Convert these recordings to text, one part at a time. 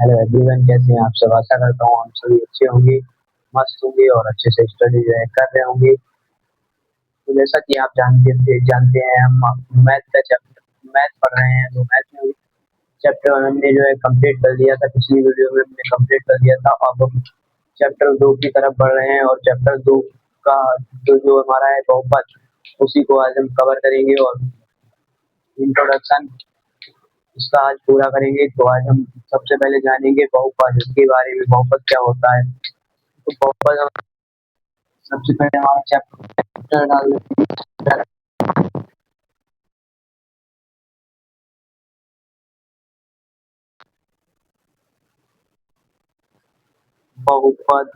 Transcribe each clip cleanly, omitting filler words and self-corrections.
Hello everyone, कैसे हैं आप सब। आशा करता हूँ आप सभी अच्छे होंगे, मस्त होंगे और अच्छे से स्टडी जो है कर रहे होंगे। तो जैसा कि आप जानते हैं हम मैथ का चैप्टर मैथ पढ़ रहे हैं। तो मैथ में चैप्टर 1 हमने जो है कंप्लीट कर लिया था, पिछली वीडियो में हमने कंप्लीट कर लिया था। अब हम चैप्टर 2 की तरफ बढ़ रहे हैं और चैप्टर 2 का जो जो हमारा है बहुपद, उसी को आज हम कवर करेंगे और इंट्रोडक्शन इसका आज पूरा करेंगे। तो आज हम सबसे पहले जानेंगे बहुपद के बारे में, बहुपद क्या होता है। तो बहुपद हम सबसे पहले हमारा चैप्टर डाल देते हैं। बहुपद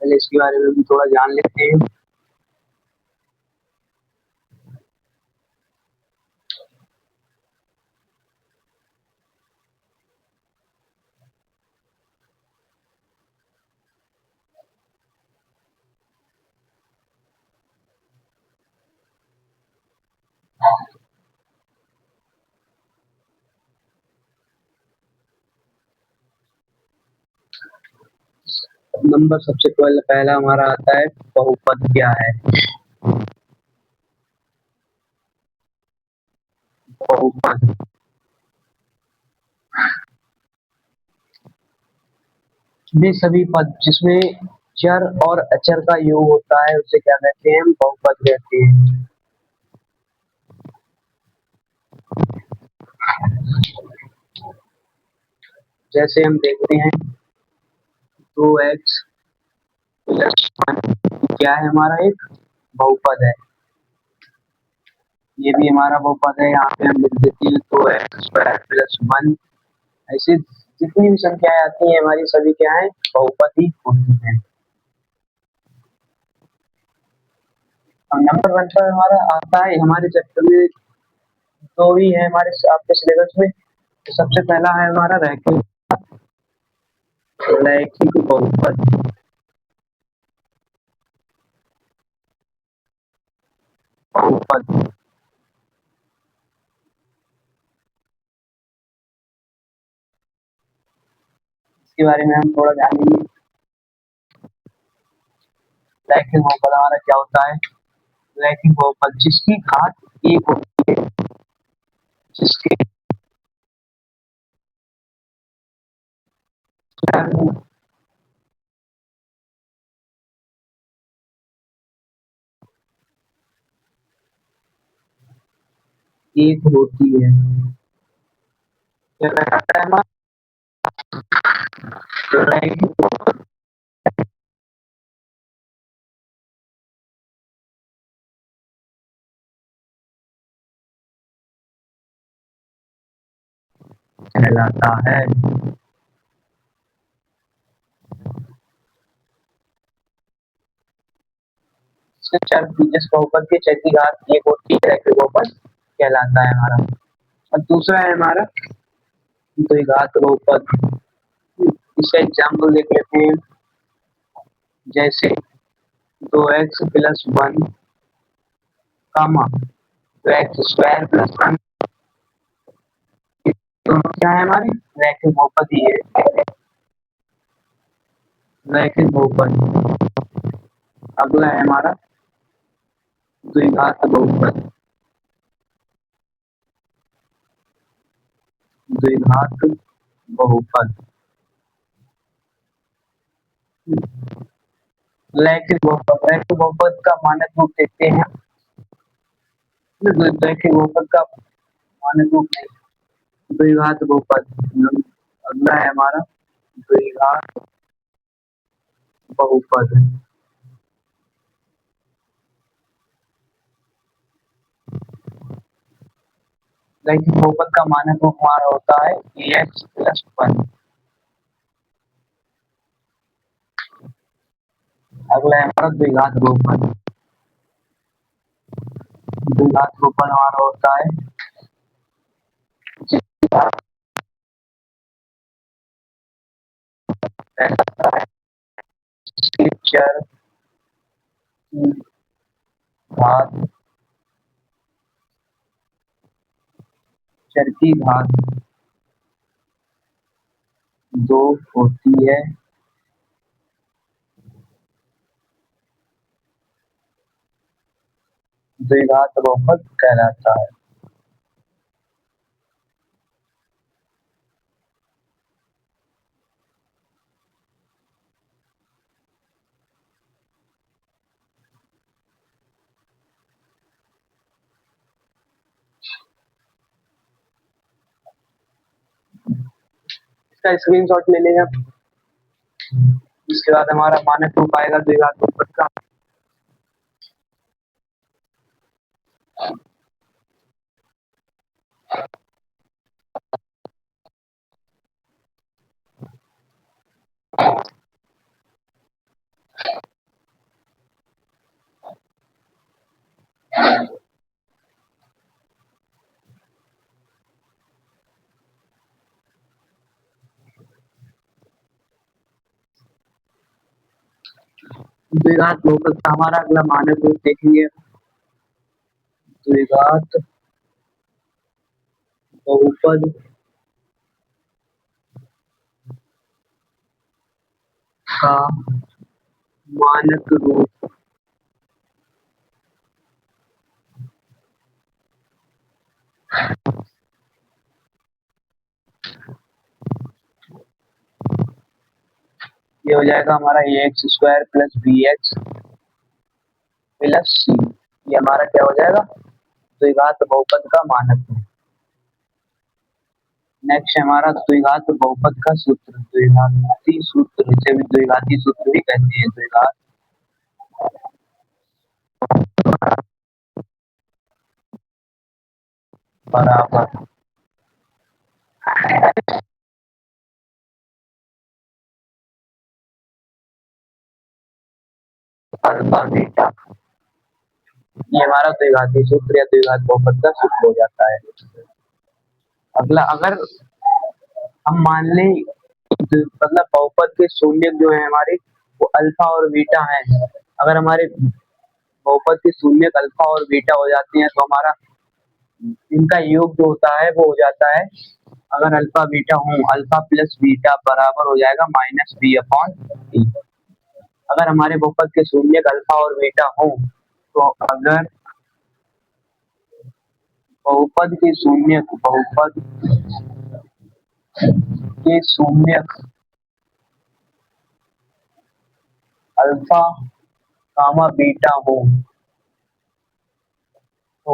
पहले इसके बारे में भी थोड़ा जान लेते हैं। नंबर सबसे पहले पहला हमारा आता है, बहुपद क्या है। बहुपद वे सभी पद जिसमें चर और अचर का योग होता है उसे क्या कहते हैं, हम बहुपद कहते हैं। जैसे हम देखते हैं 2x प्लस 1 क्या है, हमारा एक बहुपद है। ये भी हमारा बहुपद है। यहाँ पे हम लिख देते हैं 2x² प्लस 1। ऐसे जितनी भी संख्याएं आती हैं हमारी सभी क्या है, बहुपद ही होती हैं। और नंबर 1 पर हमारा आता है, हमारे चैप्टर में दो ही है हमारे आपके सिलेबस में। तो सबसे पहला है हमारा रैखिक रैखिक बहुपद। बहुपद इसके बारे में हम थोड़ा जानेंगे। रैखिक बहुपद हमारा क्या होता है। रैखिक बहुपद जिसकी घात एक होती है, जिसके एक होती है। क्या कहता है हमारा रैखिक कहलाता है। चर जिस बहुपद के चर की घात एक होती है रैखिक बहुपद कहलाता है हमारा। और दूसरा है हमारा द्विघात बहुपद। इसका एग्जाम्पल देख लेते हैं। जैसे 2x+1 कामा 2x² प्लस 1, दोनों क्या है हमारी रैखिक बहुपद ही है। रैखिक बहुपद। अगला है हमारा द्विघात बहुपद। द्विघात बहुपद रैखिक बहुपद का मानक रूप देखते हैं। रैखिक बहुपद का मानक रूप नहीं, द्विघात बहुपद। अगला है हमारा द्विघात बहुपद। रैखिक बहुपद का मानक रूप हमारा होता है ax+1। अगला है हमारा द्विघात बहुपद। द्विघात बहुपद हमारा होता है जिसके चर की घात चर की घात 2 होती है द्विघात बहुपद कहलाता है। इसका स्क्रीनशॉट ले लेंगे। इसके बाद हमारा मानक रूप आएगा द्विघात बहुपद का। द्विघात बहुपद का हमारा अगला मानक रूप देखेंगे। द्विघात बहुपद का मानक रूप ये हो जाएगा हमारा ax square plus bx plus c। ये हमारा क्या हो जाएगा द्विघात बहुपद का मानक रूप। नेक्स्ट हमारा द्विघात बहुपद का सूत्र, द्विघाती सूत्र, इसे भी द्विघाती सूत्र भी कहते हैं। द्विघात बराबर अल्फा बीटा। ये हमारा द्विघाती सूत्र या द्विघात बहुपद का सूत्र हो जाता है। अगला, अगर हम मान लें मतलब बहुपद के शून्य जो है हमारे वो अल्फा और बीटा है, अगर हमारे बहुपद के शून्य अल्फा और बीटा हो जाते हैं तो हमारा इनका योग जो होता है वो हो जाता है, अगर अल्फा बीटा हो, अल्फा प्लस बीटा बराबर हो जाएगा माइनस बी अपॉन टी। अगर हमारे बहुपद के शून्य अल्फा और बीटा हो तो अगर बहुपद के शून्य अल्फा कामा बीटा हो तो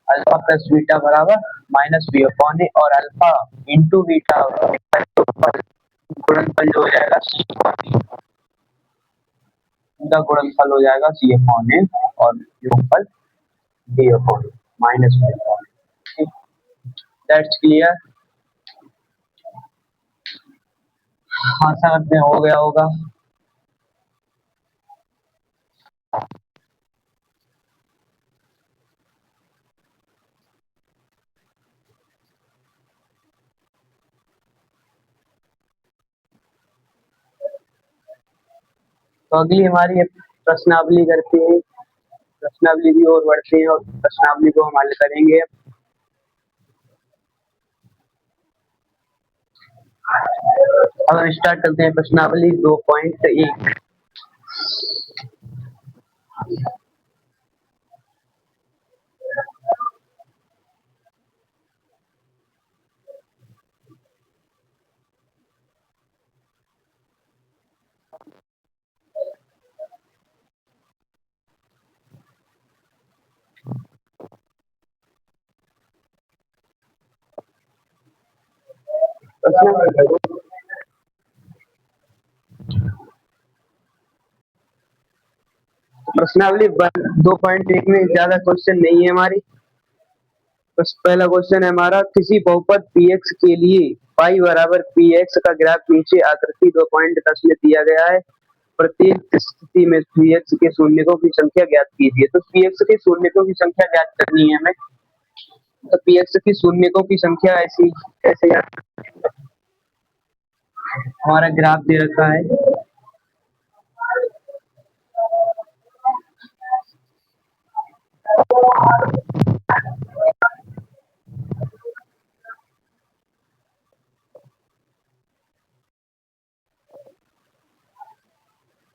अल्फा प्लस बीटा बराबर माइनस बी अपॉन ए, और अल्फा इंटू बीटा गुणनफल जो हो जाएगा सी अपॉन ए, इनका गुणनफल हो जाएगा सी अपॉन ए और योगफल D upon minus B upon. That's clear. आशा करते हैं हो गया होगा। तो अगली हमारी प्रश्नावली करते हैं, प्रश्नावली की ओर बढ़ते हैं और प्रश्नावली को हम हल करेंगे। अब हम स्टार्ट करते हैं प्रश्नावली 2.1। प्रश्नावली 2.1 में ज्यादा क्वेश्चन नहीं है हमारी। बस पहला क्वेश्चन है हमारा, किसी बहुपद px के लिए पाई बराबर px का ग्राफ नीचे आकृति 2.10 में दिया गया है। प्रत्येक स्थिति में px के शून्यकों की संख्या ज्ञात कीजिए। तो px के शून्यकों की संख्या ज्ञात करनी है हमें। तो px की शून्यकों की संख्या ऐसी कैसे, हमारा ग्राफ दे रखा है,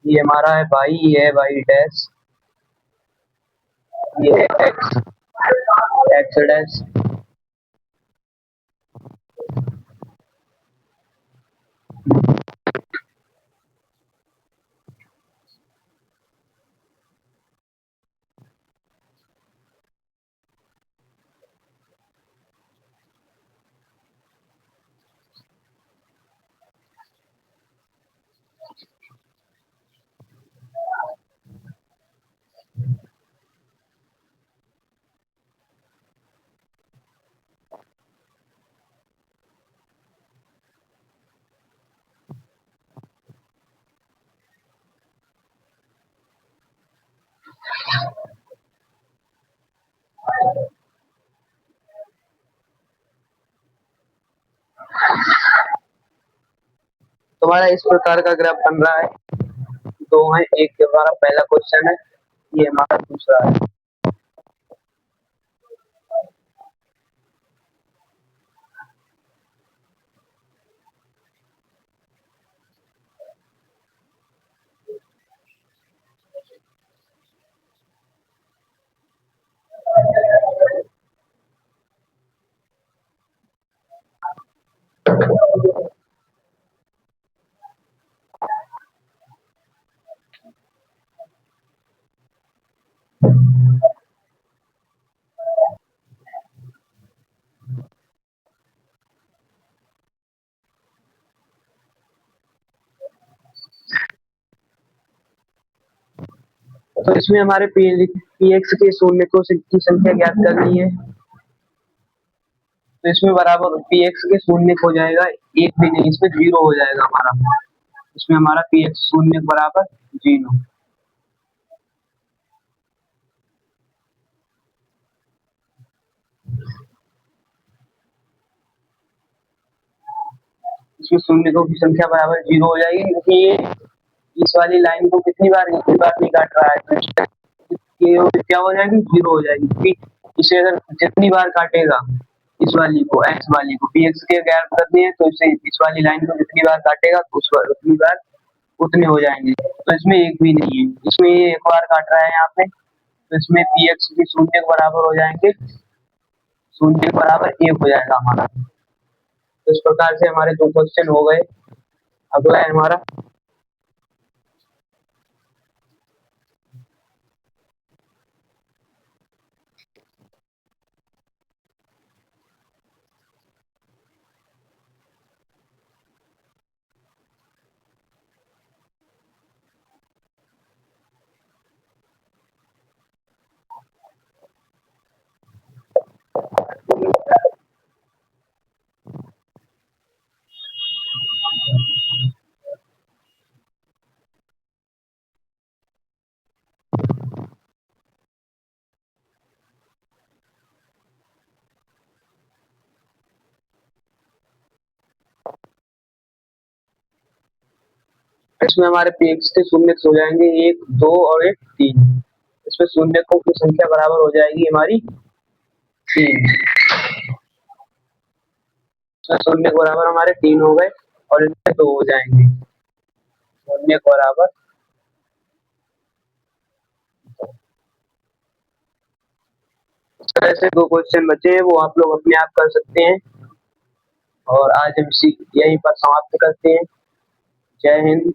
ये हमारा है भाई, ये है भाई डैश, ये है एक्स, एक्स डैश। तुम्हारा इस प्रकार का ग्राफ बन रहा है। दो है, एक हमारा पहला क्वेश्चन है, ये हमारा दूसरा है। तो इसमें हमारे पी एक्स के शून्यकों की संख्या ज्ञात करनी है। तो इसमें बराबर पी एक्स के शून्य हो जाएगा, एक भी नहीं, इसमें जीरो हो जाएगा हमारा। इसमें हमारा पी एक्स शून्य बराबर जीरो। इसमें शून्यकों की संख्या बराबर जीरो हो जाएगी, क्योंकि ये इस वाली लाइन को कितनी बार नहीं काट रहा है, तो ये क्या हो जाएगी, जीरो हो जाएगी। क्योंकि इसे अगर जितनी बार काटेगा इस वाली को, एक्स वाली को, पी एक्स के गैप करनी है, तो इसे इस वाली लाइन को जितनी बार काटेगा तो उतनी बार उतने हो जाएंगे। तो इसमें एक भी नहीं है, इसमें ये एक बार काट रहा है यहाँ पे, तो इसमें पी एक्स के शून्य के बराबर हो जाएंगे, शून्य के बराबर एक हो जाएगा हमारा। तो इस प्रकार से हमारे दो क्वेश्चन हो गए। अगला है हमारा, इसमें हमारे पी एक्स के शून्य हो जाएंगे एक, दो और एक तीन। इसमें शून्यकों की संख्या बराबर हो जाएगी हमारी तीन। इसमें शून्य के बराबर हमारे तीन हो गए, और इसमें दो हो जाएंगे, शून्य के बराबर। इस तरह से दो क्वेश्चन बचे हैं, वो आप लोग अपने आप कर सकते हैं। और आज हम इसी यहीं पर समाप्त करते हैं। जय हिंद।